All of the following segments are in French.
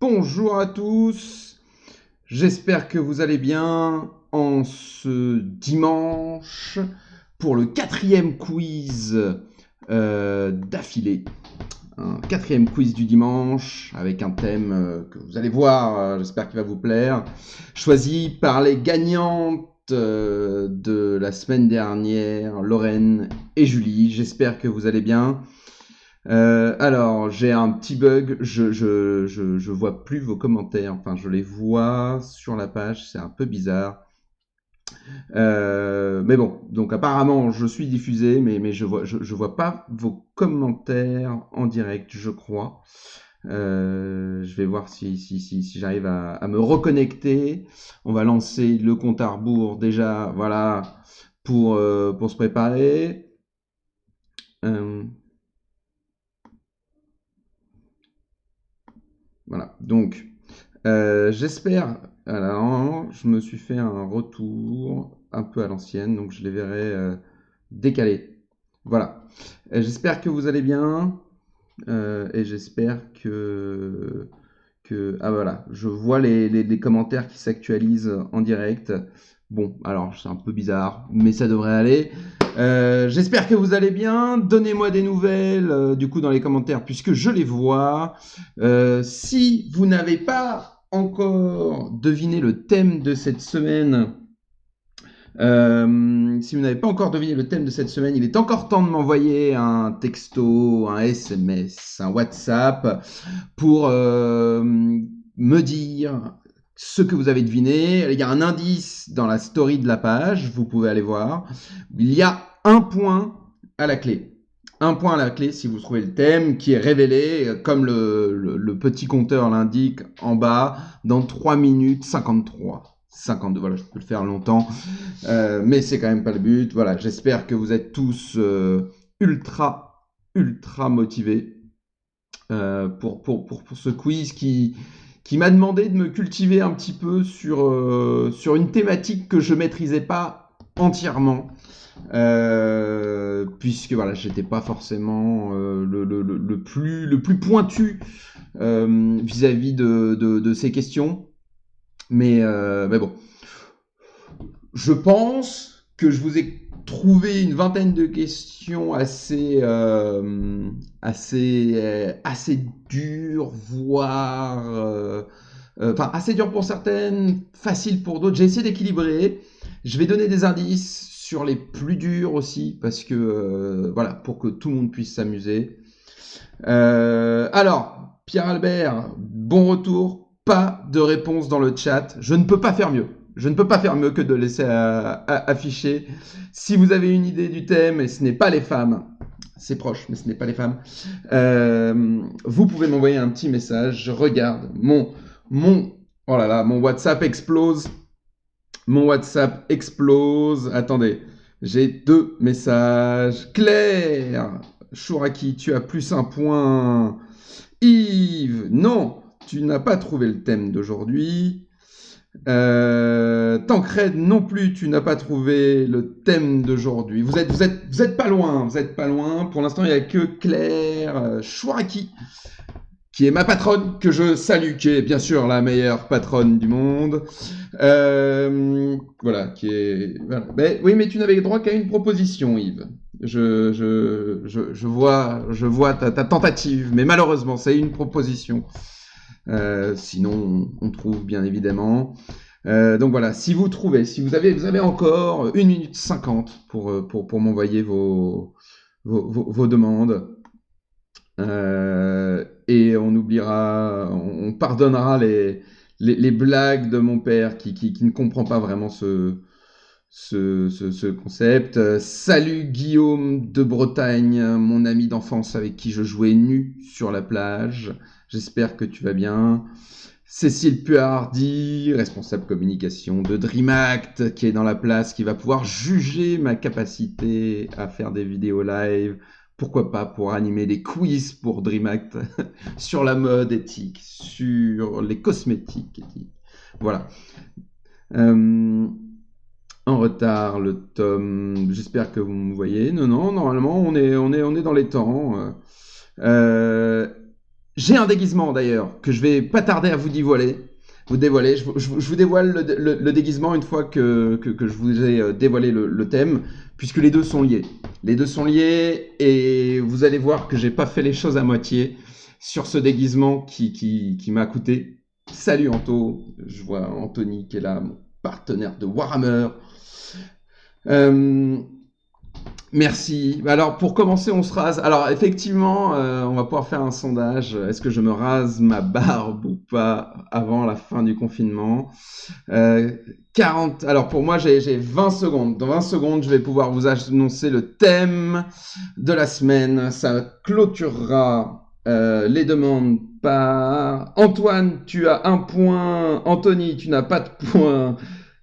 Bonjour à tous, j'espère que vous allez bien en ce dimanche pour le 4e quiz d'affilée. Un 4e quiz du dimanche avec un thème que vous allez voir, j'espère qu'il va vous plaire, choisi par les gagnantes de la semaine dernière, Lorraine et Julie. J'espère que vous allez bien. Alors, j'ai un petit bug, je vois plus vos commentaires, enfin je les vois sur la page, c'est un peu bizarre. Mais bon, donc apparemment je suis diffusé, mais je vois pas vos commentaires en direct, je crois. Je vais voir si j'arrive à me reconnecter. On va lancer le compte à rebours déjà, voilà, pour se préparer. Voilà, donc j'espère. Alors, je me suis fait un retour un peu à l'ancienne, donc je les verrai décalés. Voilà. J'espère que vous allez bien et j'espère que. Ah voilà, je vois les commentaires qui s'actualisent en direct. Bon, alors c'est un peu bizarre, mais ça devrait aller. J'espère que vous allez bien. Donnez-moi des nouvelles du coup dans les commentaires puisque je les vois. Si vous n'avez pas encore deviné le thème de cette semaine, il est encore temps de m'envoyer un texto, un SMS, un WhatsApp pour me dire ce que vous avez deviné. Il y a un indice dans la story de la page, vous pouvez aller voir. Il y a un point à la clé. Un point à la clé si vous trouvez le thème qui est révélé, comme le petit compteur l'indique en bas, dans 3 minutes 53. 52, voilà, je peux le faire longtemps, mais c'est quand même pas le but. Voilà, j'espère que vous êtes tous ultra motivés. pour ce quiz qui m'a demandé de me cultiver un petit peu sur une thématique que je maîtrisais pas entièrement. Puisque voilà, j'étais pas forcément le plus pointu vis-à-vis de ces questions. Mais bon, je pense que je vous ai trouvé une vingtaine de questions assez dures, voire assez dures pour certaines, faciles pour d'autres. J'ai essayé d'équilibrer. Je vais donner des indices sur les plus durs aussi, parce que voilà, pour que tout le monde puisse s'amuser. Alors, Pierre Albert, bon retour. Pas de réponse dans le chat. Je ne peux pas faire mieux. Je ne peux pas faire mieux que de laisser afficher. Si vous avez une idée du thème, et ce n'est pas les femmes, c'est proche, mais ce n'est pas les femmes, vous pouvez m'envoyer un petit message. Je regarde mon oh là là, mon WhatsApp explose. Mon WhatsApp explose. Attendez, j'ai 2 messages. Claire, Chouraki, tu as plus 1 point. Yves, non, tu n'as pas trouvé le thème d'aujourd'hui. Tancred, non plus, tu n'as pas trouvé le thème d'aujourd'hui. Vous êtes pas loin, vous êtes pas loin. Pour l'instant, il n'y a que Claire Chouraki, qui est ma patronne, que je salue, qui est bien sûr la meilleure patronne du monde. Voilà, qui est... Voilà. Mais, oui, mais tu n'avais droit qu'à une proposition, Yves. Je vois ta tentative, mais malheureusement, c'est une proposition. Sinon, on trouve bien évidemment. Donc voilà, si vous avez encore 1 minute 50 pour m'envoyer vos demandes. Et on pardonnera les blagues de mon père qui ne comprend pas vraiment ce concept. Salut Guillaume de Bretagne, mon ami d'enfance avec qui je jouais nu sur la plage. J'espère que tu vas bien. Cécile Puardi, responsable communication de DreamAct, qui est dans la place, qui va pouvoir juger ma capacité à faire des vidéos live. Pourquoi pas pour animer des quiz pour DreamAct sur la mode éthique, sur les cosmétiques éthiques. Voilà. En retard, le tome. J'espère que vous me voyez. Non, normalement, on est dans les temps. J'ai un déguisement d'ailleurs que je vais pas tarder à vous dévoiler. Je vous dévoile le déguisement une fois que je vous ai dévoilé le thème, puisque les deux sont liés. Les deux sont liés et vous allez voir que j'ai pas fait les choses à moitié sur ce déguisement qui m'a coûté. Salut Anto, je vois Anthony qui est là, mon partenaire de Warhammer. Merci. Alors, pour commencer, on se rase. Alors, effectivement, on va pouvoir faire un sondage. Est-ce que je me rase ma barbe ou pas avant la fin du confinement 40. Alors, pour moi, j'ai 20 secondes. Dans 20 secondes, je vais pouvoir vous annoncer le thème de la semaine. Ça clôturera les demandes par Antoine, tu as 1 point. Anthony, tu n'as pas de point.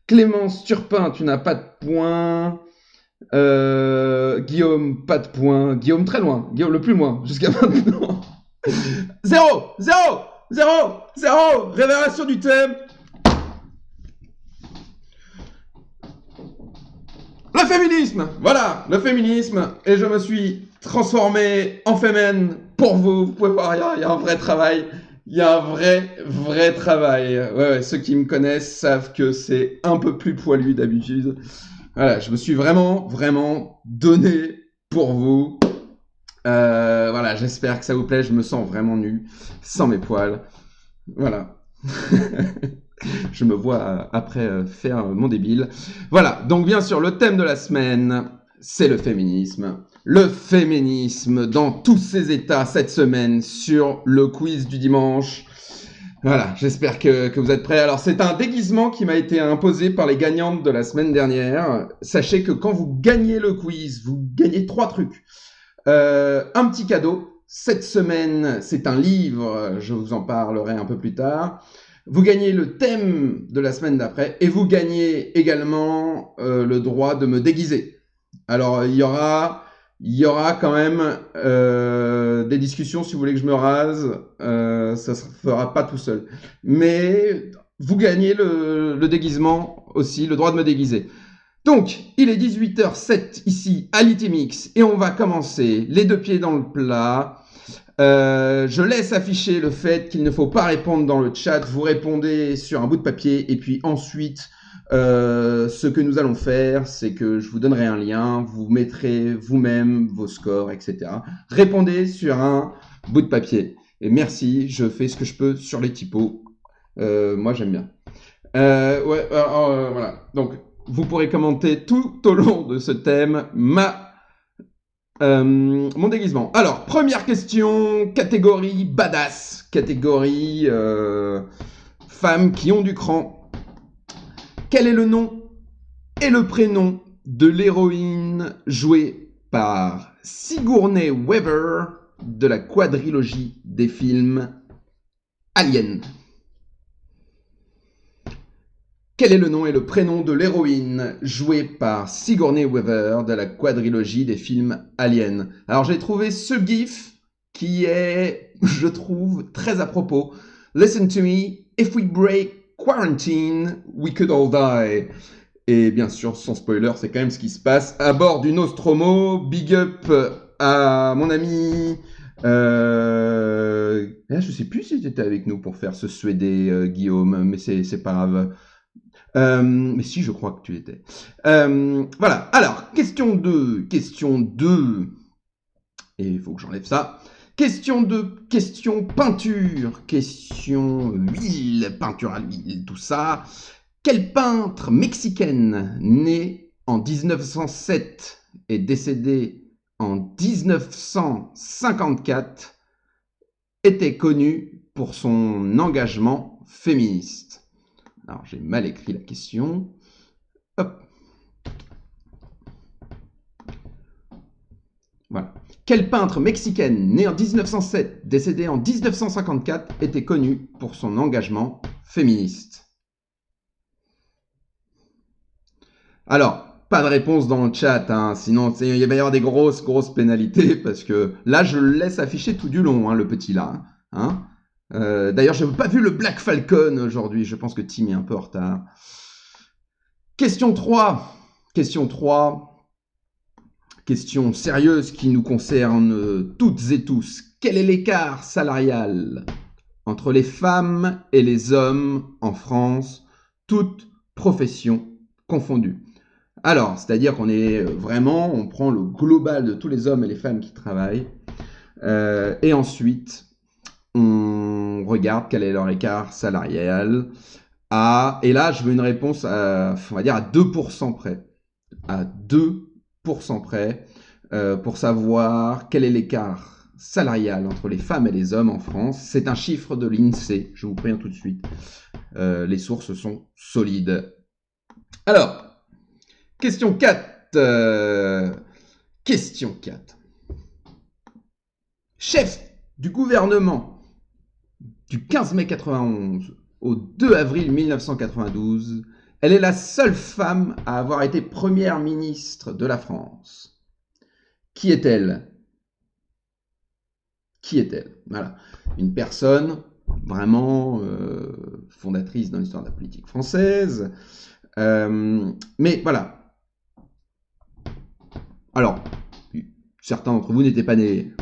Clémence Turpin, tu n'as pas de point. Guillaume, pas de point. Guillaume, très loin. Guillaume, le plus loin, jusqu'à maintenant. 0. Révélation du thème. Le féminisme. Voilà, le féminisme. Et je me suis transformé en féminin pour vous. Vous pouvez voir, il y a un vrai travail. Il y a un vrai travail. Ouais, ceux qui me connaissent savent que c'est un peu plus poilu d'habitude. Voilà, je me suis vraiment donné pour vous. Voilà, j'espère que ça vous plaît. Je me sens vraiment nu, sans mes poils. Voilà. Je me vois après faire mon débile. Voilà, donc bien sûr, le thème de la semaine, c'est le féminisme. Le féminisme dans tous ses états cette semaine sur le quiz du dimanche. Voilà, j'espère que vous êtes prêts. Alors, c'est un déguisement qui m'a été imposé par les gagnantes de la semaine dernière. Sachez que quand vous gagnez le quiz, vous gagnez 3 trucs. Un petit cadeau. Cette semaine, c'est un livre. Je vous en parlerai un peu plus tard. Vous gagnez le thème de la semaine d'après. Et vous gagnez également le droit de me déguiser. Alors, il y aura Il y aura quand même des discussions si vous voulez que je me rase. Ça se fera pas tout seul. Mais vous gagnez le déguisement aussi, le droit de me déguiser. Donc, il est 18h07 ici à l'ITMX et on va commencer les deux pieds dans le plat. Je laisse afficher le fait qu'il ne faut pas répondre dans le chat. Vous répondez sur un bout de papier et puis ensuite, ce que nous allons faire, c'est que je vous donnerai un lien. Vous mettrez vous-même vos scores, etc. Répondez sur un bout de papier. Et merci, je fais ce que je peux sur les typos. Moi, j'aime bien. Ouais, voilà. Donc, vous pourrez commenter tout au long de ce thème mon déguisement. Alors, première question, catégorie badass, catégorie femmes qui ont du cran. Quel est le nom et le prénom de l'héroïne jouée par Sigourney Weaver de la quadrilogie des films Alien? Quel est le nom et le prénom de l'héroïne jouée par Sigourney Weaver de la quadrilogie des films Alien? Alors j'ai trouvé ce gif qui est, je trouve, très à propos. Listen to me, if we break quarantine, we could all die. Et bien sûr, sans spoiler, c'est quand même ce qui se passe à bord du Nostromo. Big up à mon ami... je sais plus si tu étais avec nous pour faire ce suédé, Guillaume, mais c'est pas grave. Mais si, je crois que tu étais. Voilà. Alors, question 2. Question 2. Et il faut que j'enlève ça. Question 2. Question peinture. Question huile. Peinture à l'huile, tout ça. Quelle peintre mexicaine née en 1907 et décédée en 1954 était connue pour son engagement féministe? Alors, j'ai mal écrit la question. Hop. Voilà. Quelle peintre mexicaine née en 1907, décédée en 1954, était connue pour son engagement féministe? Alors, pas de réponse dans le chat, hein, sinon il va y avoir des grosses pénalités, parce que là, je le laisse afficher tout du long, hein, le petit là. Hein. D'ailleurs, je n'ai pas vu le Black Falcon aujourd'hui, je pense que Tim est un peu en retard. Question 3. Question 3. Question sérieuse qui nous concerne toutes et tous. Quel est l'écart salarial entre les femmes et les hommes en France, toutes professions confondues? Alors, c'est-à-dire qu'on est vraiment, on prend le global de tous les hommes et les femmes qui travaillent, et ensuite, on regarde quel est leur écart salarial. Et là, je veux une réponse on va dire à 2% près. À 2% près, pour savoir quel est l'écart salarial entre les femmes et les hommes en France. C'est un chiffre de l'INSEE, je vous préviens tout de suite. Les sources sont solides. Alors, question 4. Question 4. Chef du gouvernement du 15 mai 91 au 2 avril 1992, elle est la seule femme à avoir été première ministre de la France. Qui est-elle? Qui est-elle? Voilà. Une personne vraiment fondatrice dans l'histoire de la politique française. Mais voilà. Alors, certains d'entre vous n'étaient pas nés.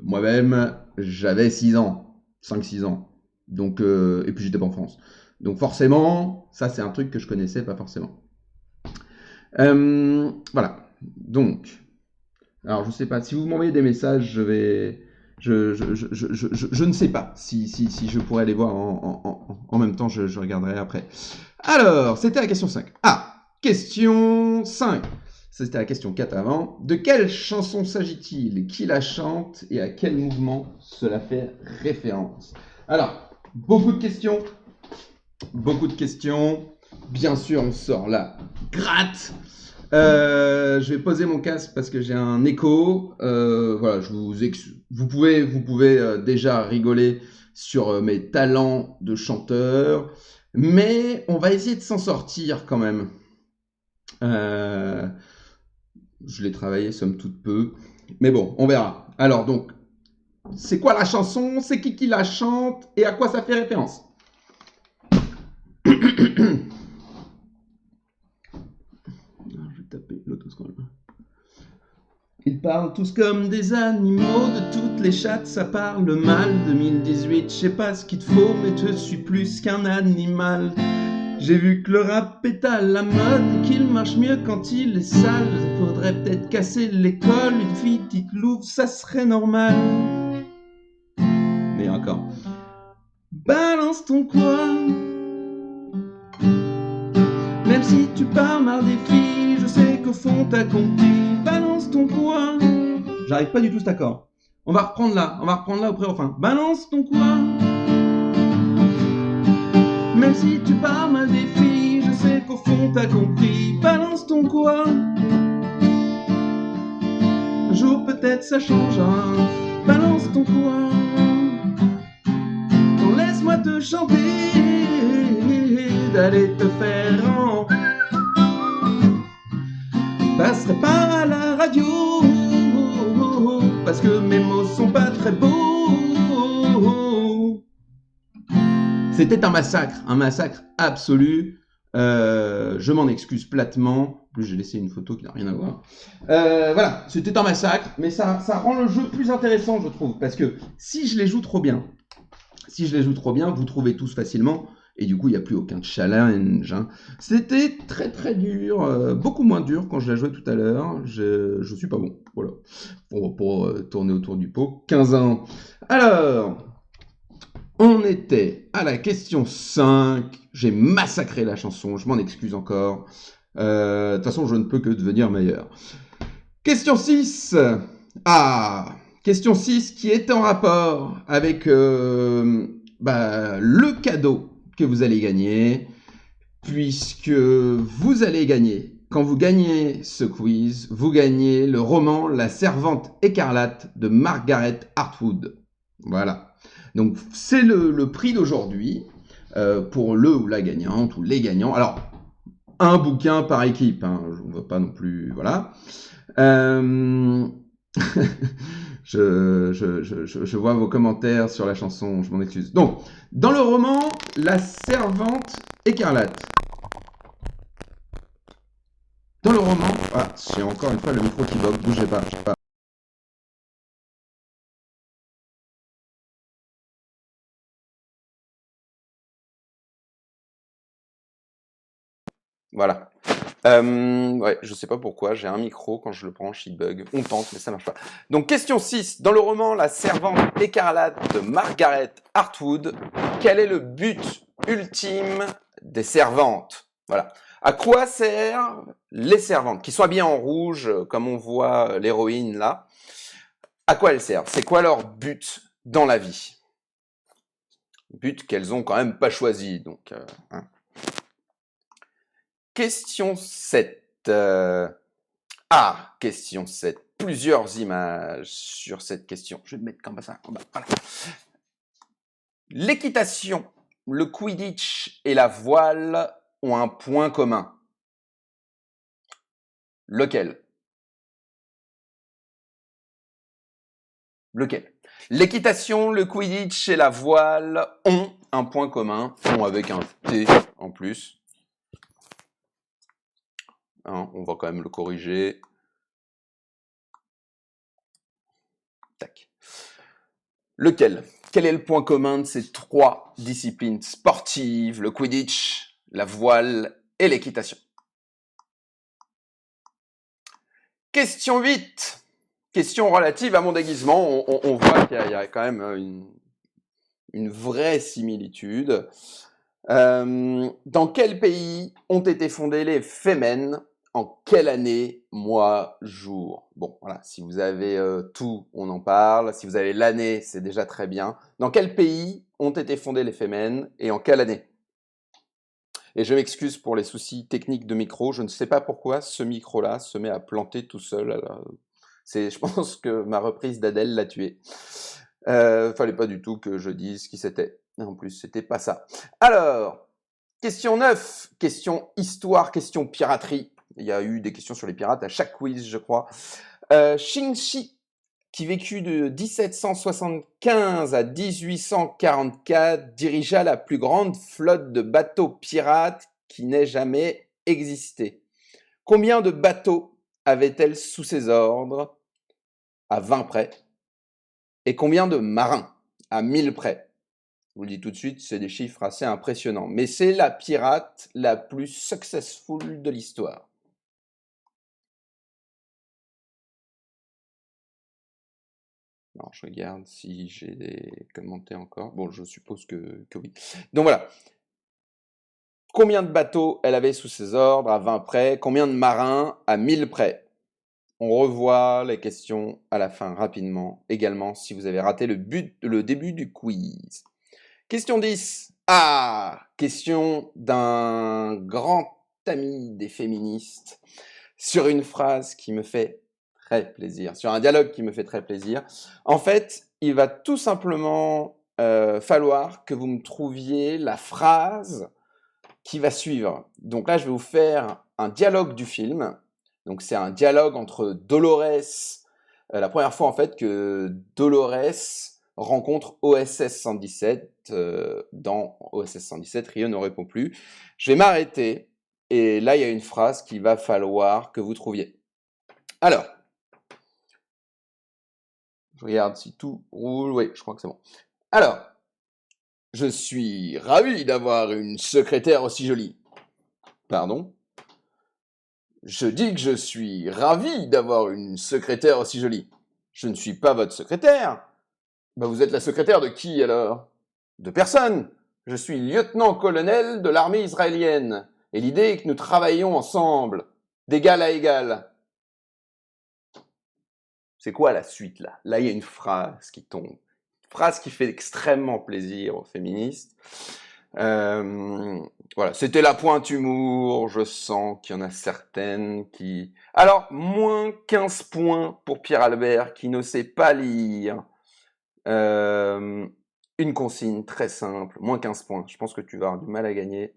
Moi-même, j'avais 6 ans, 5-6 ans. Donc, et puis j'étais pas en France. Donc forcément, ça c'est un truc que je connaissais pas forcément. Voilà. Donc, alors je sais pas, si vous m'envoyez des messages, je vais... Je ne sais pas si je pourrais les voir en même temps, je regarderai après. Alors, c'était la question 5. Ah, question 5. C'était la question 4 avant. De quelle chanson s'agit-il? Qui la chante et à quel mouvement cela fait référence? Alors, beaucoup de questions. Beaucoup de questions. Bien sûr, on sort la gratte. Je vais poser mon casque parce que j'ai un écho. Voilà, vous pouvez déjà rigoler sur mes talents de chanteur, mais on va essayer de s'en sortir quand même. Je l'ai travaillé somme toute peu. Mais bon, on verra. Alors donc, c'est quoi la chanson? C'est qui la chante? Et à quoi ça fait référence? Je vais taper l'autoscroll. Ils parlent tous comme des animaux, de toutes les chattes ça parle mal. 2018, je sais pas ce qu'il te faut, mais je suis plus qu'un animal. J'ai vu que le rap est à la mode, qu'il marche mieux quand il est sale. Faudrait peut-être casser l'école, une fille qui l'ouvre, ça serait normal. Mais encore. Balance ton quoi. Même si tu parles mal des filles, je sais qu'au fond t'as compris. Balance ton quoi. J'arrive pas du tout cet accord. On va reprendre là au pré-refrain. Balance ton quoi. Même si tu parles mal des filles, je sais qu'au fond t'as compris. Balance ton quoi. Un jour peut-être ça changera. Balance ton quoi. Non, laisse-moi te chanter, d'aller te faire en. Passerai pas à la radio, parce que mes mots sont pas très beaux. C'était un massacre absolu. Je m'en excuse platement. En plus, j'ai laissé une photo qui n'a rien à voir. Voilà, c'était un massacre, mais ça rend le jeu plus intéressant, je trouve, parce que si je les joue trop bien, vous trouvez tous facilement, et du coup, il n'y a plus aucun challenge. Hein. C'était très très dur, beaucoup moins dur quand je la jouais tout à l'heure. Je suis pas bon, voilà, pour tourner autour du pot. 15 ans. Alors, on était à la question 5. J'ai massacré la chanson, je m'en excuse encore. De toute façon, je ne peux que devenir meilleur. Question 6. Ah, question 6 qui est en rapport avec le cadeau que vous allez gagner, puisque vous allez gagner, quand vous gagnez ce quiz, vous gagnez le roman La Servante écarlate de Margaret Atwood. Voilà. Donc c'est le prix d'aujourd'hui pour le ou la gagnante ou les gagnants. Alors, un bouquin par équipe, hein, je ne veux pas non plus... Voilà. Je vois vos commentaires sur la chanson, je m'en excuse. Donc, dans le roman, La Servante écarlate. Dans le roman... Ah, j'ai encore une fois le micro qui bug, bougez pas. Voilà. Ouais, je sais pas pourquoi, j'ai un micro, quand je le branche, il bug. On tente, mais ça marche pas. Donc, question 6. Dans le roman La Servante écarlate de Margaret Atwood, quel est le but ultime des servantes? Voilà. À quoi servent les servantes? Qui sont habillées en rouge, comme on voit l'héroïne là. À quoi elles servent? C'est quoi leur but dans la vie? But qu'elles ont quand même pas choisi, donc... Hein. Question 7. Question 7. Plusieurs images sur cette question. Je vais me mettre comme ça. Voilà. L'équitation, le Quidditch et la voile ont un point commun. Lequel? L'équitation, le Quidditch et la voile ont un point commun. Ont avec un T en plus. Hein, on va quand même le corriger. Tac. Lequel? Quel est le point commun de ces trois disciplines sportives, le Quidditch, la voile et l'équitation? Question 8. Question relative à mon déguisement. On voit qu'il y a quand même une vraie similitude. Dans quel pays ont été fondées les Femmes? En quelle année, mois, jour? Bon, voilà, si vous avez tout, on en parle. Si vous avez l'année, c'est déjà très bien. Dans quel pays ont été fondées les Femmes et en quelle année? Et je m'excuse pour les soucis techniques de micro. Je ne sais pas pourquoi ce micro-là se met à planter tout seul. Alors, je pense que ma reprise d'Adèle l'a tué. Fallait pas du tout que je dise qui c'était. En plus, c'était pas ça. Alors, question 9. Question histoire, question piraterie. Il y a eu des questions sur les pirates à chaque quiz, je crois. Shing-Chi, qui vécut de 1775 à 1844, dirigea la plus grande flotte de bateaux pirates qui n'ait jamais existé. Combien de bateaux avait-elle sous ses ordres à 20 près? Et combien de marins à 1000 près? Je vous le dis tout de suite, c'est des chiffres assez impressionnants. Mais c'est la pirate la plus successful de l'histoire. Non, je regarde si j'ai des commentaires encore. Bon, je suppose que oui. Donc voilà. Combien de bateaux elle avait sous ses ordres à 20 près? Combien de marins à 1000 près? On revoit les questions à la fin rapidement, également si vous avez raté le début du quiz. Question 10. Ah, question d'un grand ami des féministes sur une phrase qui me fait très plaisir, sur un dialogue qui me fait très plaisir. En fait, il va tout simplement falloir que vous me trouviez la phrase qui va suivre. Donc là, je vais vous faire un dialogue du film. Donc c'est un dialogue entre Dolores, la première fois en fait que Dolores rencontre OSS 117. Dans OSS 117, Rio ne répond plus. Je vais m'arrêter et là, il y a une phrase qu'il va falloir que vous trouviez. Alors, je regarde si tout roule. Oui, je crois que c'est bon. Alors, je suis ravi d'avoir une secrétaire aussi jolie. Pardon? Je dis que je suis ravi d'avoir une secrétaire aussi jolie. Je ne suis pas votre secrétaire. Bah, vous êtes la secrétaire de qui alors? De personne. Je suis lieutenant-colonel de l'armée israélienne. Et l'idée est que nous travaillons ensemble, d'égal à égal. C'est quoi la suite là? Là, il y a une phrase qui tombe. Une phrase qui fait extrêmement plaisir aux féministes. Voilà, c'était la pointe humour, je sens qu'il y en a certaines qui... Alors, moins 15 points pour Pierre Albert qui ne sait pas lire. Une consigne très simple, moins 15 points. Je pense que tu vas avoir du mal à gagner.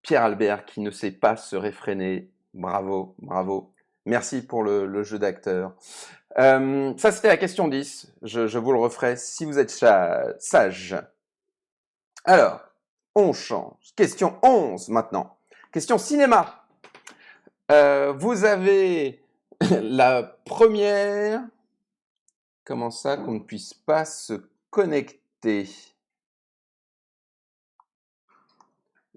Pierre Albert qui ne sait pas se réfréner. Bravo, bravo. Merci pour le jeu d'acteur. Ça, c'était la question 10. Je vous le referai si vous êtes sage. Alors, on change. Question 11 maintenant. Question cinéma. Vous avez la première... Comment ça qu'on ne puisse pas se connecter?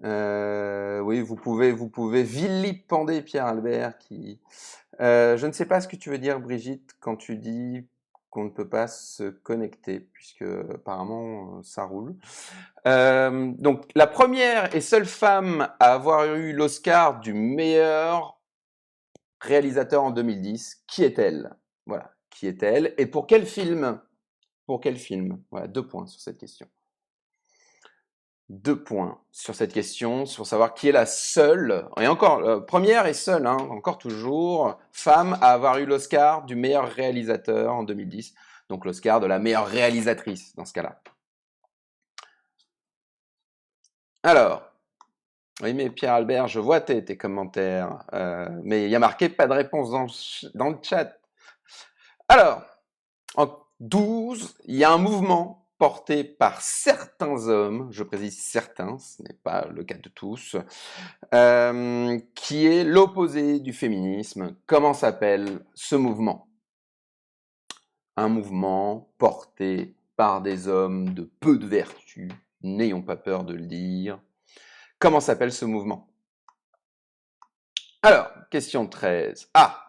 Oui, vous pouvez vilipender Pierre Albert qui... je ne sais pas ce que tu veux dire, Brigitte, quand tu dis qu'on ne peut pas se connecter, puisque apparemment ça roule. Donc, la première et seule femme à avoir eu l'Oscar du meilleur réalisateur en 2010, qui est-elle? Voilà, qui est-elle? Et pour quel film? Pour quel film? Voilà, 2 points sur cette question. 2 points sur cette question, sur savoir qui est la seule, et encore, première et seule, hein, encore toujours, femme à avoir eu l'Oscar du meilleur réalisateur en 2010, donc l'Oscar de la meilleure réalisatrice dans ce cas-là. Alors, oui, mais Pierre Albert, je vois tes commentaires, mais il y a marqué pas de réponse dans le chat. Alors, en 12, il y a un mouvement porté par certains hommes, je précise certains, ce n'est pas le cas de tous, qui est l'opposé du féminisme. Comment s'appelle ce mouvement? Un mouvement porté par des hommes de peu de vertu, n'ayons pas peur de le dire. Comment s'appelle ce mouvement? Alors, question 13. Ah!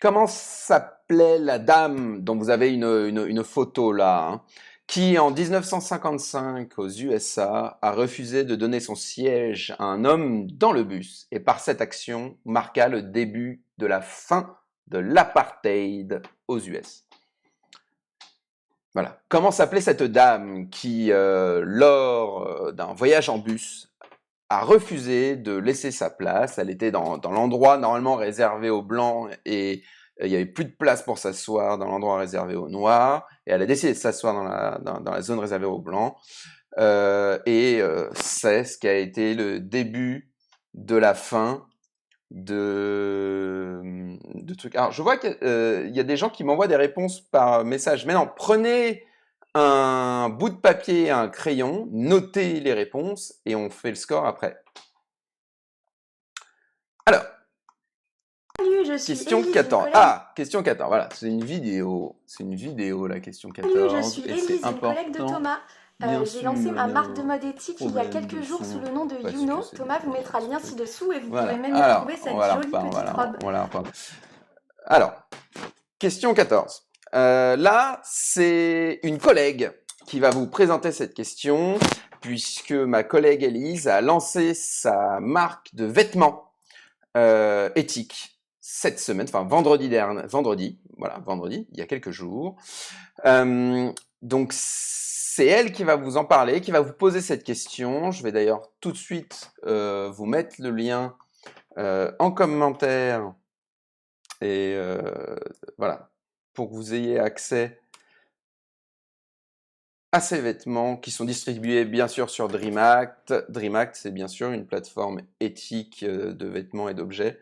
Comment s'appelait la dame dont vous avez une photo là, hein, qui en 1955 aux USA a refusé de donner son siège à un homme dans le bus et par cette action marqua le début de la fin de l'apartheid aux US. Voilà. Comment s'appelait cette dame qui, lors d'un voyage en bus, a refusé de laisser sa place? Elle était dans l'endroit normalement réservé aux Blancs et il n'y avait plus de place pour s'asseoir dans l'endroit réservé aux Noirs. Et elle a décidé de s'asseoir dans la zone réservée aux Blancs. C'est ce qui a été le début de la fin de trucs. Alors, je vois qu'il y a des gens qui m'envoient des réponses par message. Mais non, prenez un bout de papier et un crayon, notez les réponses et on fait le score après. Alors, Salut, je suis question Élise, 14. une collègue. Ah, question 14. Voilà, c'est une vidéo. C'est une vidéo, la question Salut, je 14. suis Et c'est Élise, une collègue de important. Thomas. Bien J'ai lancé sûr, ma il y a marque de un mode éthique il y a problème quelques de jours sous son le nom de parce que Youno. c'est Thomas vous mettra le lien truc. ci-dessous et vous pourrez Voilà. même y Alors, retrouver on cette va la jolie reprendre. petite robe. On va la reprendre. Alors, question 14. Là, c'est une collègue qui va vous présenter cette question, puisque ma collègue Élise a lancé sa marque de vêtements éthiques cette semaine, enfin vendredi, il y a quelques jours. Donc, c'est elle qui va vous en parler, qui va vous poser cette question. Je vais d'ailleurs tout de suite vous mettre le lien en commentaire et voilà, pour que vous ayez accès à ces vêtements qui sont distribués bien sûr sur DreamAct. DreamAct, c'est bien sûr une plateforme éthique de vêtements et d'objets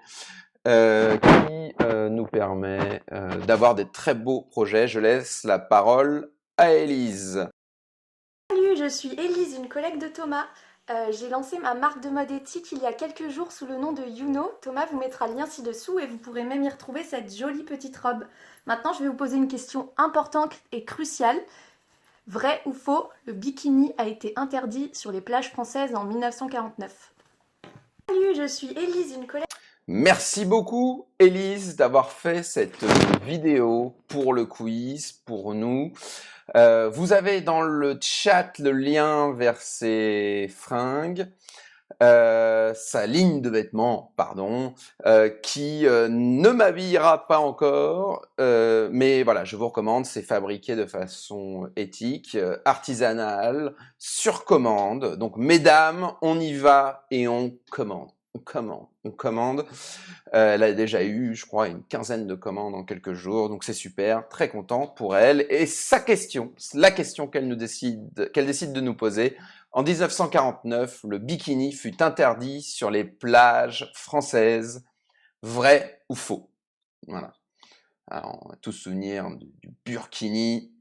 qui nous permet d'avoir des très beaux projets. Je laisse la parole à Élise. Salut, je suis Élise, une collègue de Thomas. J'ai lancé ma marque de mode éthique il y a quelques jours sous le nom de Youno. Thomas vous mettra le lien ci-dessous et vous pourrez même y retrouver cette jolie petite robe. Maintenant, je vais vous poser une question importante et cruciale. Vrai ou faux, le bikini a été interdit sur les plages françaises en 1949. Salut, je suis Élise, une collègue. Merci beaucoup, Élise, d'avoir fait cette vidéo pour le quiz, pour nous. Vous avez dans le chat le lien vers ses fringues, sa ligne de vêtements, pardon, qui ne m'habillera pas encore, mais voilà, je vous recommande, c'est fabriqué de façon éthique, artisanale, sur commande. Donc, mesdames, on y va et on commande. On commande. Elle a déjà eu, je crois, une quinzaine de commandes en quelques jours, donc c'est super, très content pour elle. Et sa question, la question qu'elle décide de nous poser, en 1949, le bikini fut interdit sur les plages françaises. Vrai ou faux? Voilà. Alors, on a tous souvenir du burkini.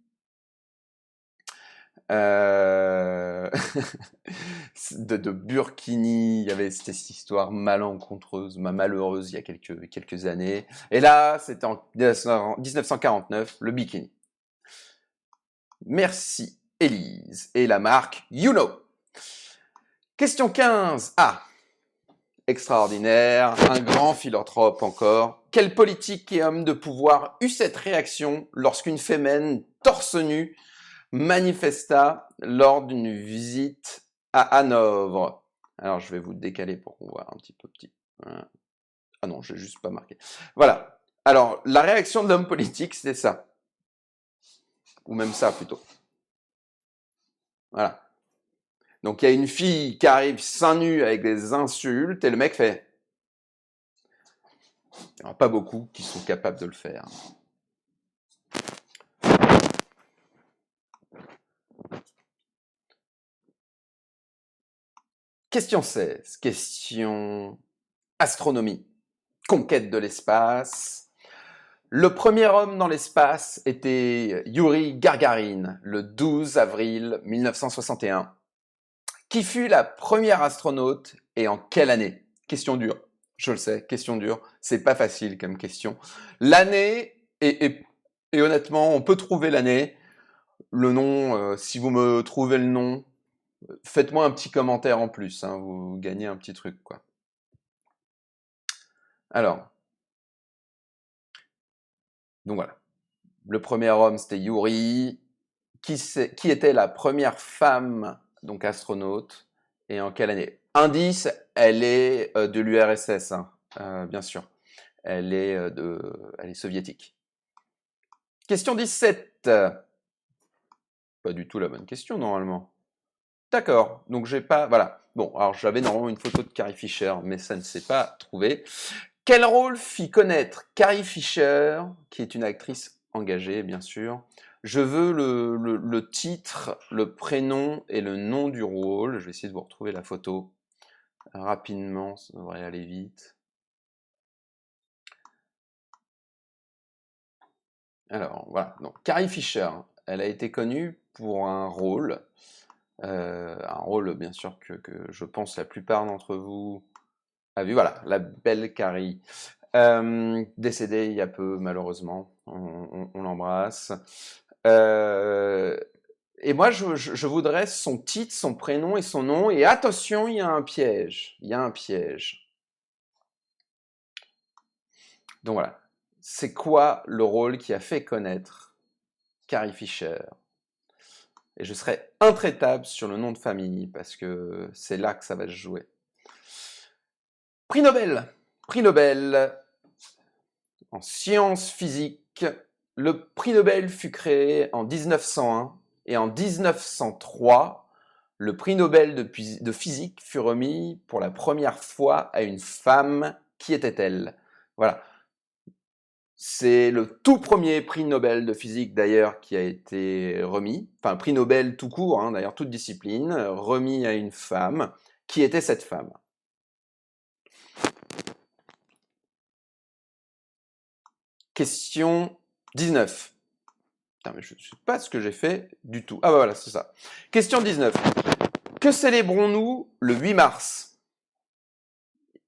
De Burkini, il y avait cette histoire malencontreuse, malheureuse, il y a quelques années. Et là, c'était en 1949, le bikini. Merci, Élise. Et la marque Youno. Question 15. Ah, extraordinaire, un grand philanthrope encore. Quel politique et homme de pouvoir eut cette réaction lorsqu'une fémène torse nu manifesta lors d'une visite à Hanovre? Alors, je vais vous décaler pour qu'on voit un petit peu petit. Ah non, j'ai juste pas marqué. Voilà. Alors, la réaction de l'homme politique, c'était ça. Ou même ça, plutôt. Voilà. Donc, il y a une fille qui arrive seins nus avec des insultes, et le mec fait... Il n'y en a pas beaucoup qui sont capables de le faire. Question 16. Question astronomie. Conquête de l'espace. Le premier homme dans l'espace était Yuri Gagarin, le 12 avril 1961. Qui fut la première astronaute et en quelle année? Question dure, je le sais, question dure. C'est pas facile comme question. L'année, et honnêtement, on peut trouver l'année. Le nom, si vous me trouvez le nom, faites-moi un petit commentaire en plus, hein, vous gagnez un petit truc, quoi. Alors, donc voilà. Le premier homme, c'était Yuri. Qui était la première femme, donc astronaute, et en quelle année? Indice, elle est de l'URSS, hein, bien sûr. Elle est soviétique. Question 17. Pas du tout la bonne question, normalement. D'accord, donc j'ai pas... Voilà. Bon, alors j'avais normalement une photo de Carrie Fisher, mais ça ne s'est pas trouvé. Quel rôle fit connaître Carrie Fisher, qui est une actrice engagée, bien sûr, Je veux le titre, le prénom et le nom du rôle. Je vais essayer de vous retrouver la photo rapidement, ça devrait aller vite. Alors, voilà. Donc, Carrie Fisher, elle a été connue pour un rôle bien sûr que je pense la plupart d'entre vous a vu. Voilà, la belle Carrie. Décédée il y a peu, malheureusement. On l'embrasse. Et moi, je voudrais son titre, son prénom et son nom. Et attention, il y a un piège. Il y a un piège. Donc voilà. C'est quoi le rôle qui a fait connaître Carrie Fisher? Et je serai intraitable sur le nom de famille, parce que c'est là que ça va se jouer. Prix Nobel. Prix Nobel en sciences physiques. Le prix Nobel fut créé en 1901 et en 1903, le prix Nobel de physique fut remis pour la première fois à une femme. Qui était-elle? Voilà. C'est le tout premier prix Nobel de physique d'ailleurs qui a été remis, enfin prix Nobel tout court, hein, d'ailleurs toute discipline, remis à une femme. Qui était cette femme? Question 19. Putain, mais je ne sais pas ce que j'ai fait du tout. Ah bah voilà, c'est ça. Question 19. Que célébrons-nous le 8 mars?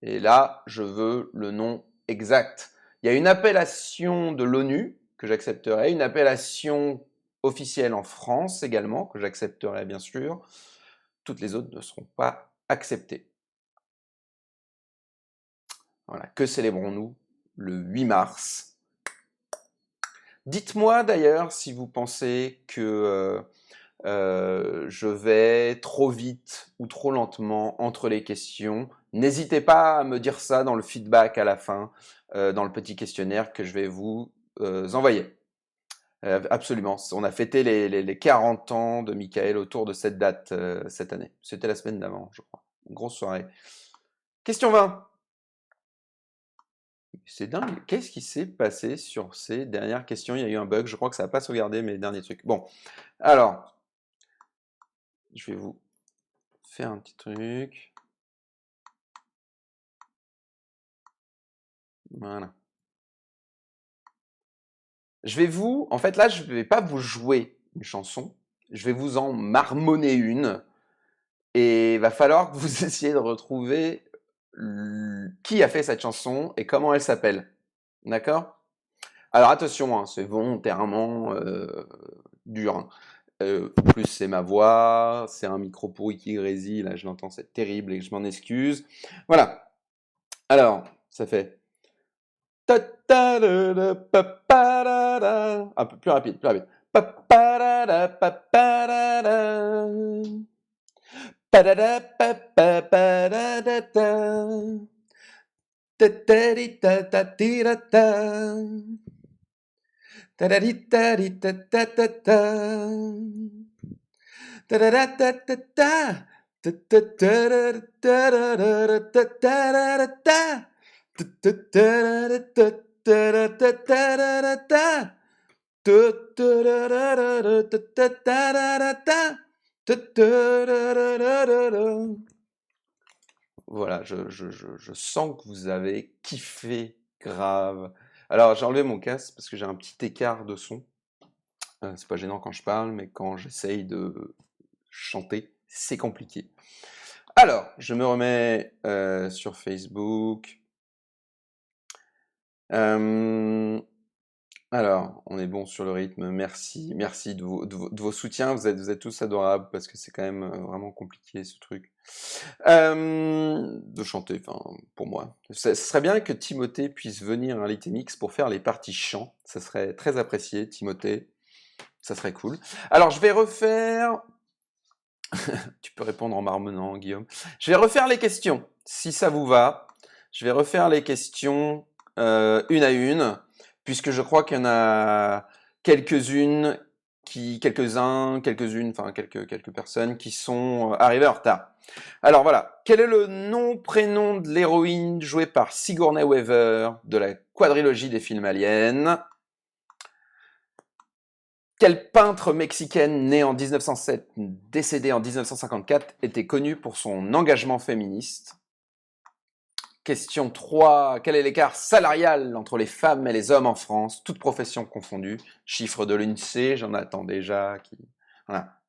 Et là, je veux le nom exact. Il y a une appellation de l'ONU que j'accepterai, une appellation officielle en France également que j'accepterai bien sûr. Toutes les autres ne seront pas acceptées. Voilà. Que célébrons-nous le 8 mars? Dites-moi d'ailleurs si vous pensez que je vais trop vite ou trop lentement entre les questions. N'hésitez pas à me dire ça dans le feedback à la fin, dans le petit questionnaire que je vais vous envoyer. Absolument. On a fêté les 40 ans de Michael autour de cette date cette année. C'était la semaine d'avant, je crois. Une grosse soirée. Question 20. C'est dingue. Qu'est-ce qui s'est passé sur ces dernières questions? Il y a eu un bug. Je crois que ça n'a pas sauvegardé mes derniers trucs. Bon. Alors, je vais vous faire un petit truc. Voilà. En fait là, je vais pas vous jouer une chanson, je vais vous en marmonner une, et il va falloir que vous essayiez de retrouver qui a fait cette chanson et comment elle s'appelle. D'accord? Alors attention, hein, c'est volontairement dur. Hein. Plus c'est ma voix, c'est un micro pourri qui grésille, là je l'entends, c'est terrible et je m'en excuse. Voilà. Alors, ça fait... Un peu plus rapide, plus rapide. Voilà, je sens que vous avez kiffé grave. Alors, j'ai enlevé mon casque parce que j'ai un petit écart de son. C'est pas gênant quand je parle, mais quand j'essaye de chanter, c'est compliqué. Alors, je me remets sur Facebook. Alors, on est bon sur le rythme. Merci de vos soutiens. Vous êtes tous adorables parce que c'est quand même vraiment compliqué ce truc de chanter. Enfin, pour moi, ce serait bien que Timothée puisse venir à l'ITMX pour faire les parties chant. Ça serait très apprécié, Timothée. Ça serait cool. Alors, je vais refaire. Tu peux répondre en marmonnant, Guillaume. Je vais refaire les questions, si ça vous va. Je vais refaire les questions une à une, puisque je crois qu'il y en a quelques-unes, quelques personnes qui sont arrivées en retard. Alors voilà, quel est le prénom de l'héroïne jouée par Sigourney Weaver de la quadrilogie des films Aliens? Quelle peintre mexicaine née en 1907, décédée en 1954, était connue pour son engagement féministe? Question 3. Quel est l'écart salarial entre les femmes et les hommes en France, toutes professions confondues? Chiffre de l'INSEE, j'en attends déjà. Voilà.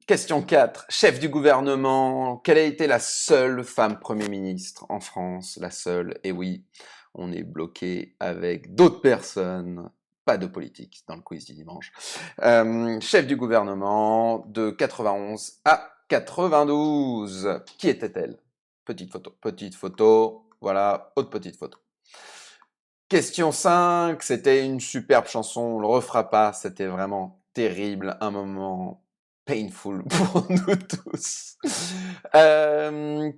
Question 4. Chef du gouvernement, quelle a été la seule femme Premier ministre en France? La seule, et oui, on est bloqué avec d'autres personnes. Pas de politique dans le quiz du dimanche. Chef du gouvernement de 91 à 92. Qui était-elle? Petite photo, voilà, autre petite photo. Question 5, c'était une superbe chanson, on le refera pas, c'était vraiment terrible, un moment painful pour nous tous.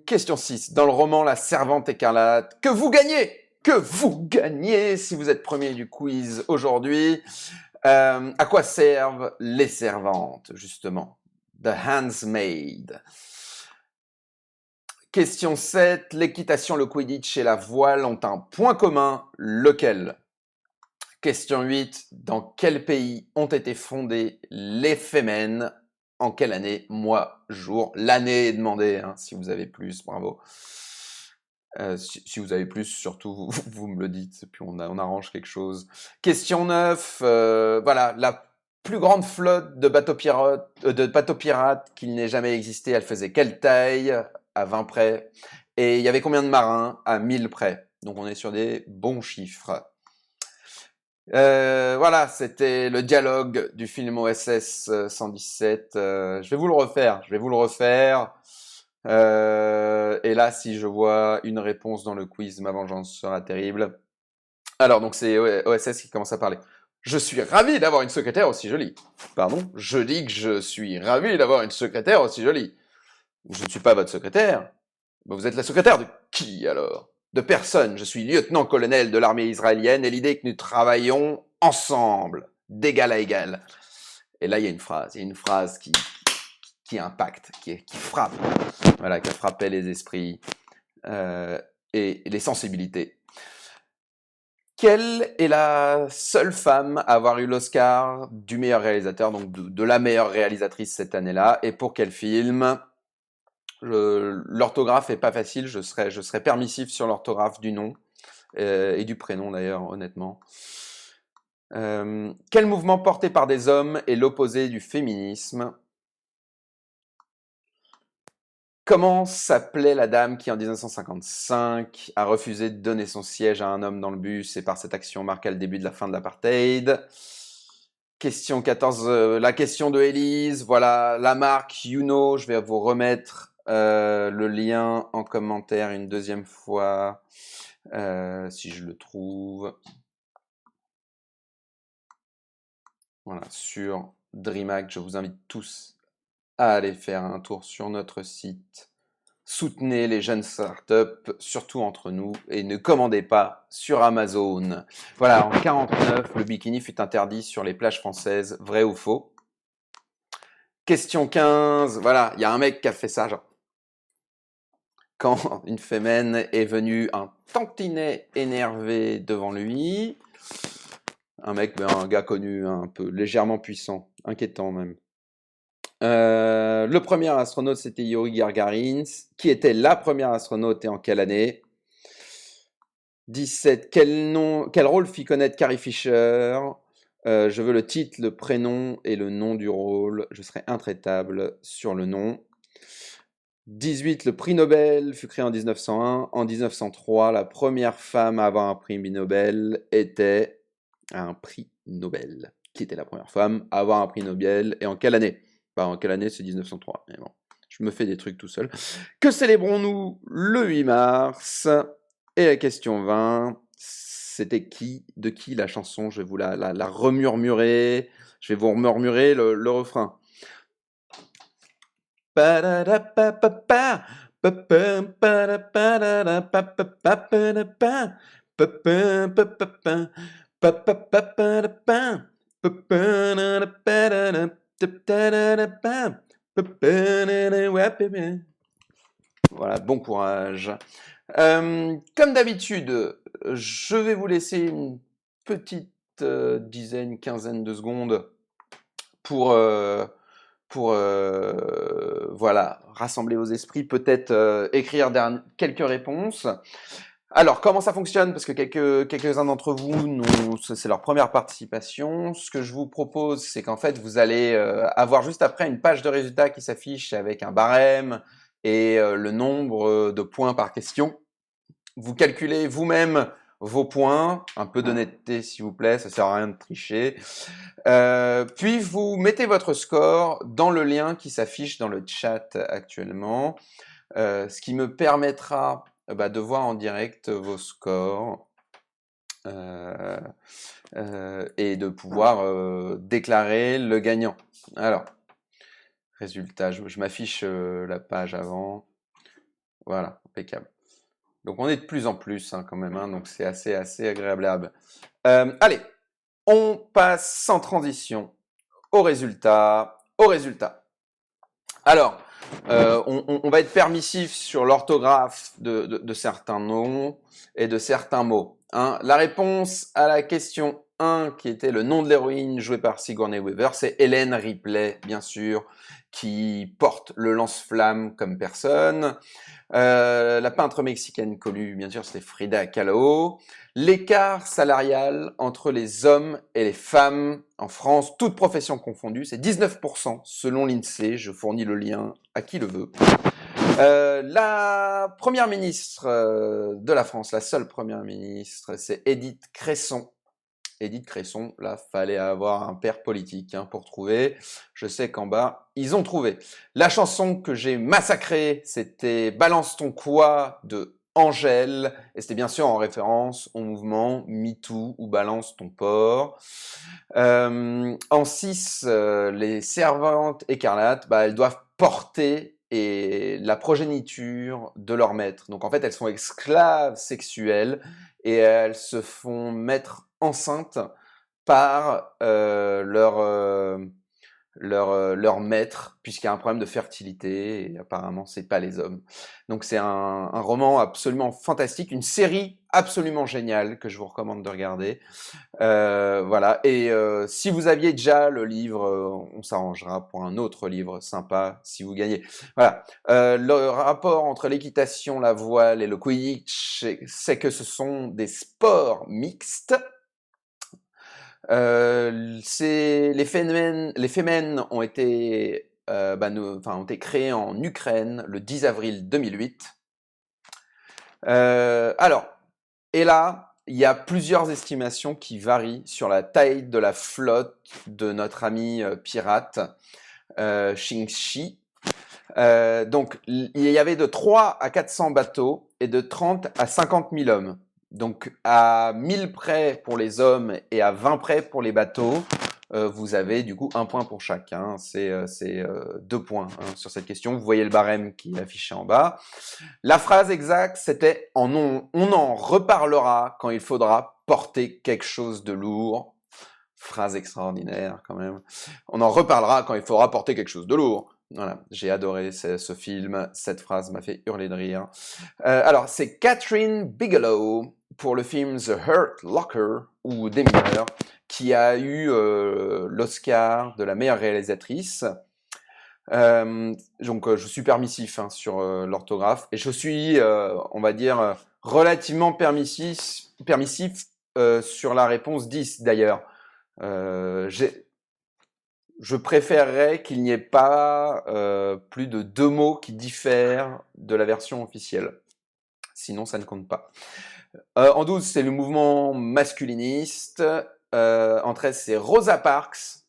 Question 6, dans le roman La Servante écarlate, que vous gagnez si vous êtes premier du quiz aujourd'hui. À quoi servent les servantes, justement? The Handmaid. Question 7. L'équitation, le Quidditch et la voile ont un point commun, lequel? Question 8. Dans quel pays ont été fondées les Femen? En quelle année? Mois, jour. L'année est demandée, hein, si vous avez plus, bravo. Si vous avez plus, surtout, vous me le dites, et puis on arrange quelque chose. Question 9. Voilà, la plus grande flotte de bateaux pirates qu'il n'ait jamais existé, elle faisait quelle taille? À 20 près. Et il y avait combien de marins? À 1000 près. Donc on est sur des bons chiffres. Voilà, c'était le dialogue du film OSS 117. Je vais vous le refaire. Et là, si je vois une réponse dans le quiz, ma vengeance sera terrible. Alors, donc c'est OSS qui commence à parler. Je suis ravi d'avoir une secrétaire aussi jolie. Pardon? Je dis que je suis ravi d'avoir une secrétaire aussi jolie. Je ne suis pas votre secrétaire. Vous êtes la secrétaire de qui, alors? De personne. Je suis lieutenant-colonel de l'armée israélienne et l'idée est que nous travaillons ensemble, d'égal à égal. Et là, il y a une phrase qui impacte, qui frappe. Voilà, qui a frappé les esprits et les sensibilités. Quelle est la seule femme à avoir eu l'Oscar du meilleur réalisateur, donc de la meilleure réalisatrice cette année-là, et pour quel film? L'orthographe est pas facile, je serais permissif sur l'orthographe du nom et du prénom d'ailleurs, honnêtement. Quel mouvement porté par des hommes est l'opposé du féminisme? Comment s'appelait la dame qui en 1955 a refusé de donner son siège à un homme dans le bus et par cette action marqua le début de la fin de l'apartheid? Question 14, la question de Élise, voilà la marque Youno, je vais vous remettre le lien en commentaire une deuxième fois, si je le trouve. Voilà, sur DreamHack, je vous invite tous à aller faire un tour sur notre site. Soutenez les jeunes startups, surtout entre nous, et ne commandez pas sur Amazon. Voilà, en 49, le bikini fut interdit sur les plages françaises, vrai ou faux? Question 15, voilà, il y a un mec qui a fait ça, genre. Quand une fémène est venue un tantinet énervé devant lui, un gars connu, un peu légèrement puissant, inquiétant même. Le premier astronaute, c'était Yuri Gagarin. Qui était la première astronaute et en quelle année? 17. Quel rôle fit connaître Carrie Fisher? Je veux le titre, le prénom et le nom du rôle. Je serai intraitable sur le nom. 18. Le prix Nobel fut créé en 1901. En 1903, la première femme à avoir un prix Nobel était un prix Nobel. Qui était la première femme à avoir un prix Nobel et en quelle année? En quelle année? C'est 1903. Mais bon, je me fais des trucs tout seul. Que célébrons-nous le 8 mars? Et la question 20, c'était de qui la chanson? Je vais vous la remurmurer. Je vais vous murmurer le refrain. Voilà, bon courage. Comme d'habitude, je vais vous laisser une petite dizaine, quinzaine de secondes pour voilà, rassembler vos esprits, peut-être écrire quelques réponses. Alors, comment ça fonctionne? Parce que quelques-uns d'entre vous, c'est leur première participation. Ce que je vous propose, c'est qu'en fait, vous allez avoir juste après une page de résultats qui s'affiche avec un barème et le nombre de points par question. Vous calculez vous-même vos points, un peu d'honnêteté s'il vous plaît, ça sert à rien de tricher. Puis vous mettez votre score dans le lien qui s'affiche dans le chat actuellement, ce qui me permettra de voir en direct vos scores et de pouvoir déclarer le gagnant. Alors, résultat, je m'affiche la page avant. Voilà, impeccable. Donc on est de plus en plus quand même, donc c'est assez agréable. Allez, on passe sans transition au résultat. Alors, on va être permissif sur l'orthographe de certains noms et de certains mots. La réponse à la question 1, qui était le nom de l'héroïne jouée par Sigourney Weaver, c'est Ellen Ripley, bien sûr, qui porte le lance-flamme comme personne. La peintre mexicaine connue, bien sûr, c'était Frida Kahlo. L'écart salarial entre les hommes et les femmes en France, toutes professions confondues, c'est 19% selon l'INSEE. Je fournis le lien à qui le veut. La première ministre de la France, la seule première ministre, c'est Édith Cresson. Édith Cresson, là, fallait avoir un père politique pour trouver. Je sais qu'en bas, ils ont trouvé. La chanson que j'ai massacrée, c'était Balance ton quoi de Angèle, et c'était bien sûr en référence au mouvement MeToo ou Balance ton porc. En 6, les servantes écarlates, elles doivent porter la progéniture de leur maître. Donc en fait, elles sont esclaves sexuelles et elles se font mettre enceintes par leur maître, puisqu'il y a un problème de fertilité, et apparemment, c'est pas les hommes. Donc c'est un roman absolument fantastique, une série absolument géniale que je vous recommande de regarder. Voilà, et si vous aviez déjà le livre, on s'arrangera pour un autre livre sympa si vous gagnez. Voilà, le rapport entre l'équitation, la voile et le Quidditch, c'est que ce sont des sports mixtes. Les Femen ont été ont été créés en Ukraine le 10 avril 2008. Alors, et là, il y a plusieurs estimations qui varient sur la taille de la flotte de notre ami pirate Shing-Chi. Donc, il y avait de 3 à 400 bateaux et de 30 à 50 000 hommes. Donc, à 1000 près pour les hommes et à 20 près pour les bateaux, vous avez du coup 1 point pour chacun. C'est 2 points sur cette question. Vous voyez le barème qui est affiché en bas. La phrase exacte, c'était « on en reparlera quand il faudra porter quelque chose de lourd ». Phrase extraordinaire quand même. On en reparlera quand il faudra porter quelque chose de lourd. Voilà, j'ai adoré ce film, cette phrase m'a fait hurler de rire. Alors, c'est Catherine Bigelow pour le film The Hurt Locker, ou Des mineurs, qui a eu l'Oscar de la meilleure réalisatrice. Donc, je suis permissif sur l'orthographe, et je suis, on va dire, relativement permissif sur la réponse 10, d'ailleurs. Je préférerais qu'il n'y ait pas plus de 2 mots qui diffèrent de la version officielle. Sinon, ça ne compte pas. En 12, c'est le mouvement masculiniste. En 13, c'est Rosa Parks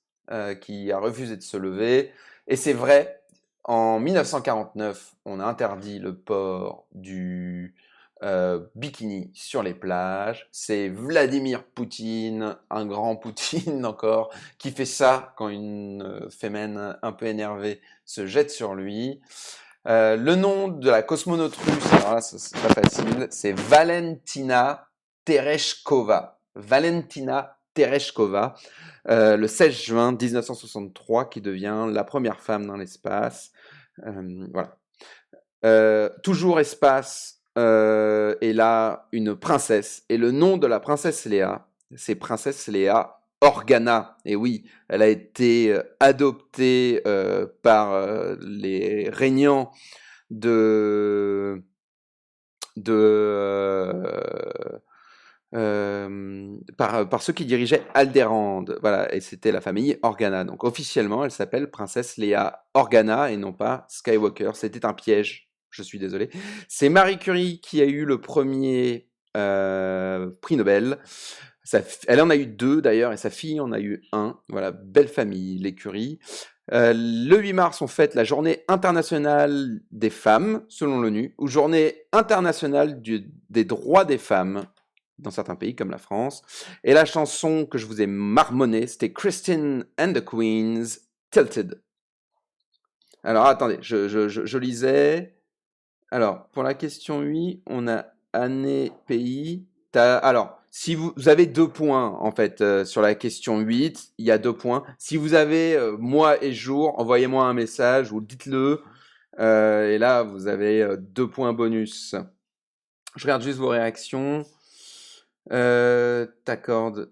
qui a refusé de se lever. Et c'est vrai, en 1949, on a interdit le port du bikini sur les plages. C'est Vladimir Poutine, un grand Poutine encore, qui fait ça quand une fémène un peu énervée se jette sur lui. Le nom de la cosmonaute russe, alors là c'est pas facile, c'est Valentina Tereshkova. Valentina Tereshkova, le 16 juin 1963, qui devient la première femme dans l'espace. Voilà. Toujours espace, et là, une princesse. Et le nom de la princesse Léa, c'est Princesse Léa Organa. Et oui, elle a été adoptée par les régnants de par ceux qui dirigeaient Alderaan. Voilà, et c'était la famille Organa. Donc officiellement, elle s'appelle Princesse Léa Organa et non pas Skywalker. C'était un piège, je suis désolé. C'est Marie Curie qui a eu le premier prix Nobel. Elle en a eu 2 d'ailleurs, et sa fille en a eu 1. Voilà, belle famille, les Curie. Le 8 mars, on fête la journée internationale des femmes, selon l'ONU, ou journée internationale des droits des femmes, dans certains pays comme la France. Et la chanson que je vous ai marmonnée, c'était Christine and the Queens, Tilted. Alors, attendez, je lisais. Alors, pour la question 8, on a année, pays. Alors, si vous avez 2 points, en fait, sur la question 8, il y a 2 points. Si vous avez mois et jour, envoyez-moi un message ou dites-le. Et là, vous avez 2 points bonus. Je regarde juste vos réactions. T'accordes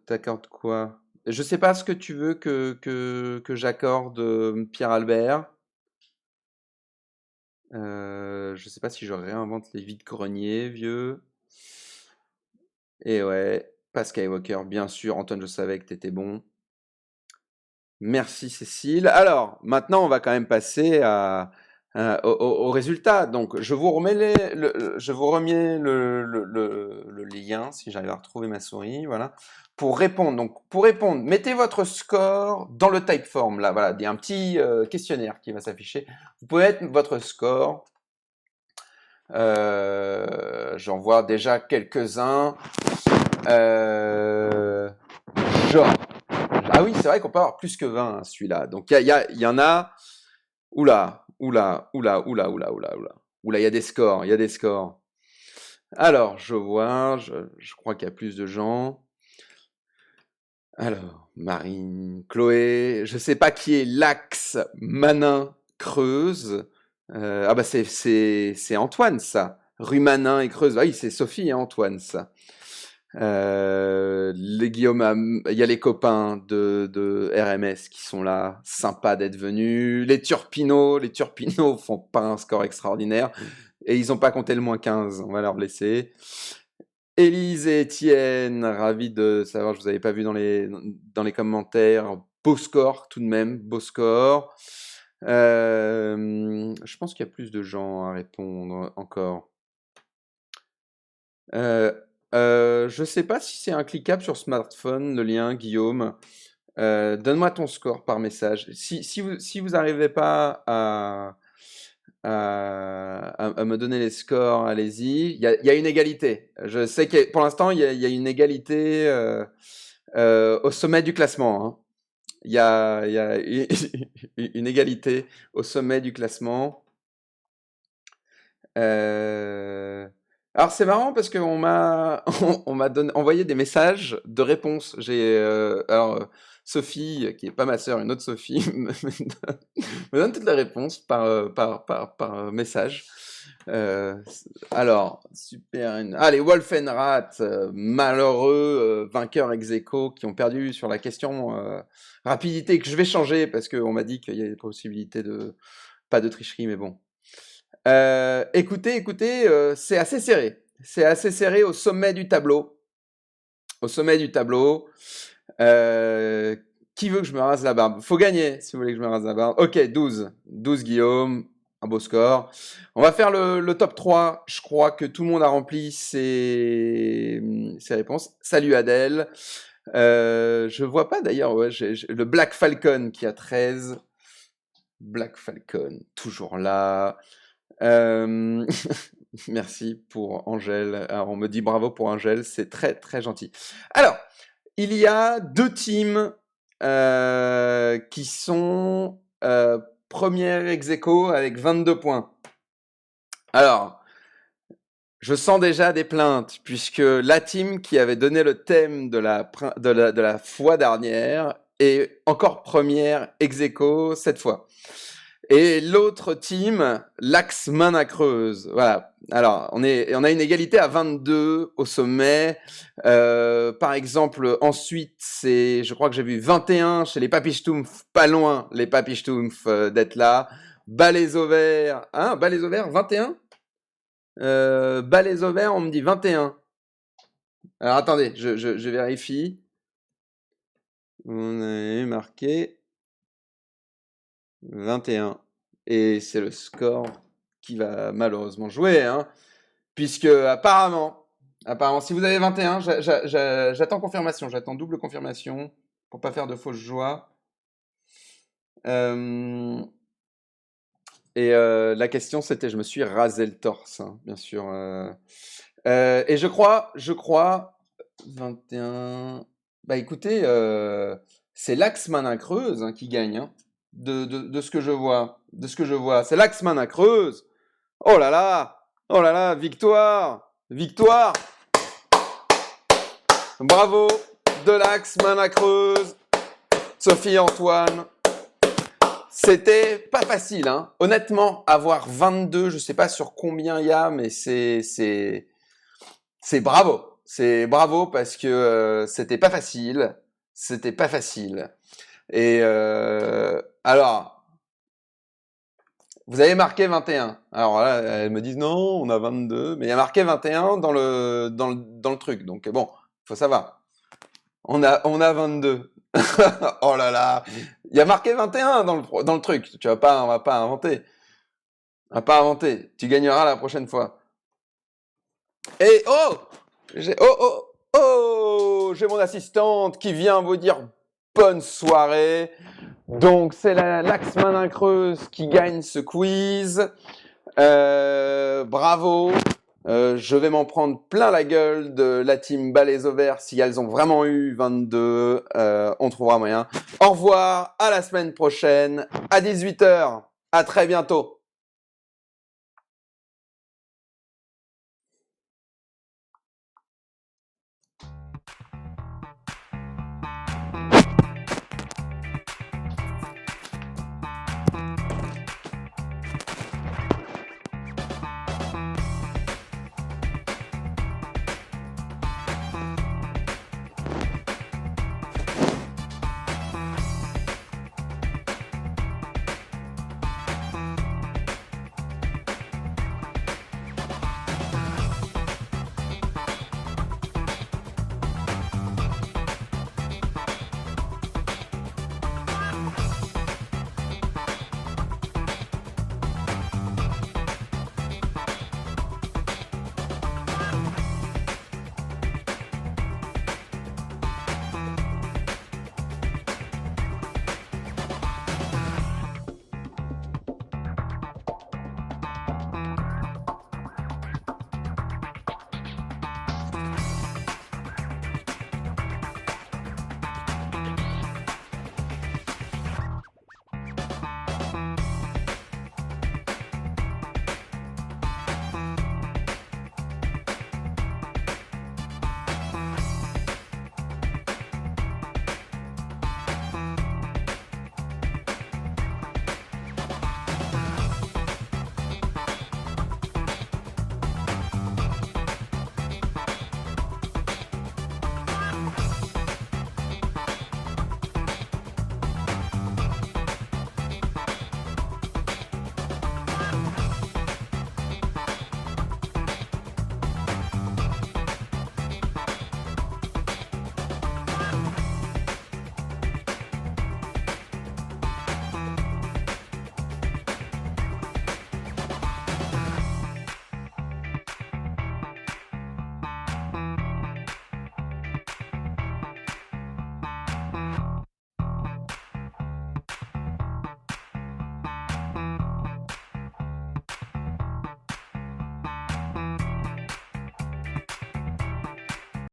quoi? Je sais pas ce que tu veux que j'accorde, Pierre Albert. Je sais pas si je réinvente les vides-greniers, vieux. Et ouais, pas Skywalker, bien sûr. Antoine, je savais que t'étais bon. Merci Cécile. Alors, maintenant, on va quand même passer au résultat. Donc, je vous remets le lien, si j'arrive à retrouver ma souris, voilà, pour répondre. Donc, pour répondre, mettez votre score dans le Typeform, là, voilà, il y a un petit questionnaire qui va s'afficher. Vous pouvez mettre votre score. J'en vois déjà quelques-uns. Genre. Ah oui, c'est vrai qu'on peut avoir plus que 20, hein, celui-là. Donc, il y en a. Oula, il y a des scores, il y a des scores. Alors, je vois, je crois qu'il y a plus de gens. Alors, Marine, Chloé, je sais pas qui est Lax, Manin, Creuse. Ah bah c'est Antoine, ça. Rue Manin et Creuse. Ah oui, c'est Sophie et Antoine, ça. Les Guillaume, il y a les copains de RMS qui sont là, sympas d'être venus. Les Turpino font pas un score extraordinaire et ils ont pas compté le -15, on va leur laisser. Élise et Étienne, ravis de savoir, je vous avais pas vu dans les commentaires. Beau score tout de même, beau score. Je pense qu'il y a plus de gens à répondre encore. Je sais pas si c'est cliquable sur smartphone, le lien, Guillaume. Donne-moi ton score par message. Si vous n'arrivez pas à me donner les scores, allez-y. Il y a une égalité. Je sais que pour l'instant, il y a une égalité au sommet du classement, hein. Il y a une égalité au sommet du classement. Alors c'est marrant parce qu'on m'a envoyé des messages de réponse. Sophie, qui est pas ma sœur, une autre Sophie, me donne toutes les réponses par message. Alors, super. Allez, Wolfenrat, malheureux vainqueur ex aequo qui ont perdu sur la question rapidité que je vais changer parce qu'on m'a dit qu'il y a des possibilités de pas de tricherie, mais bon. Écoutez, c'est assez serré. C'est assez serré au sommet du tableau. Au sommet du tableau. Qui veut que je me rase la barbe? Faut gagner si vous voulez que je me rase la barbe. Ok, 12. 12 Guillaume. Un beau score. On va faire le top 3. Je crois que tout le monde a rempli ses réponses. Salut Adèle. Je vois pas d'ailleurs. Ouais, le Black Falcon qui a 13. Black Falcon, toujours là. Merci pour Angèle. Alors, on me dit bravo pour Angèle, c'est très très gentil. Alors, il y a 2 teams qui sont première ex aequo avec 22 points. Alors, je sens déjà des plaintes puisque la team qui avait donné le thème de la fois dernière est encore première ex aequo cette fois. Et l'autre team, l'Axe main à creuse. Voilà. Alors, on a une égalité à 22 au sommet. Par exemple, ensuite, je crois que j'ai vu 21 chez les Papichtoumpf, pas loin, les Papichtoumpf d'être là. Balais au vert, hein, Balais au vert, 21 Balais au vert, on me dit 21. Alors, attendez, je vérifie. On a marqué 21. Et c'est le score qui va malheureusement jouer, hein, puisque apparemment, si vous avez 21, j'attends confirmation, j'attends double confirmation pour pas faire de fausse joie. La question c'était, je me suis rasé le torse, hein, bien sûr. Et je crois 21. Bah écoutez, c'est l'Axe main creuse, hein, qui gagne, hein. De ce que je vois, c'est l'Axe main creuse. Oh là là, victoire, bravo, de l'Axe main creuse, Sophie et Antoine. C'était pas facile, hein. Honnêtement, avoir 22, je sais pas sur combien il y a, mais c'est bravo. C'est bravo parce que c'était pas facile. Et alors, vous avez marqué 21. Alors là, elles me disent non, on a 22, mais il y a marqué 21 dans le truc. Donc bon, faut savoir. On a 22. Oh là là, il y a marqué 21 dans le truc. On va pas inventer. Tu gagneras la prochaine fois. Et j'ai mon assistante qui vient vous dire bonne soirée. Donc c'est l'Axe main creuse qui gagne ce quiz. Bravo. Je vais m'en prendre plein la gueule de la team Balais au vert si elles ont vraiment eu 22. On trouvera moyen. Au revoir, à la semaine prochaine, à 18h. À très bientôt.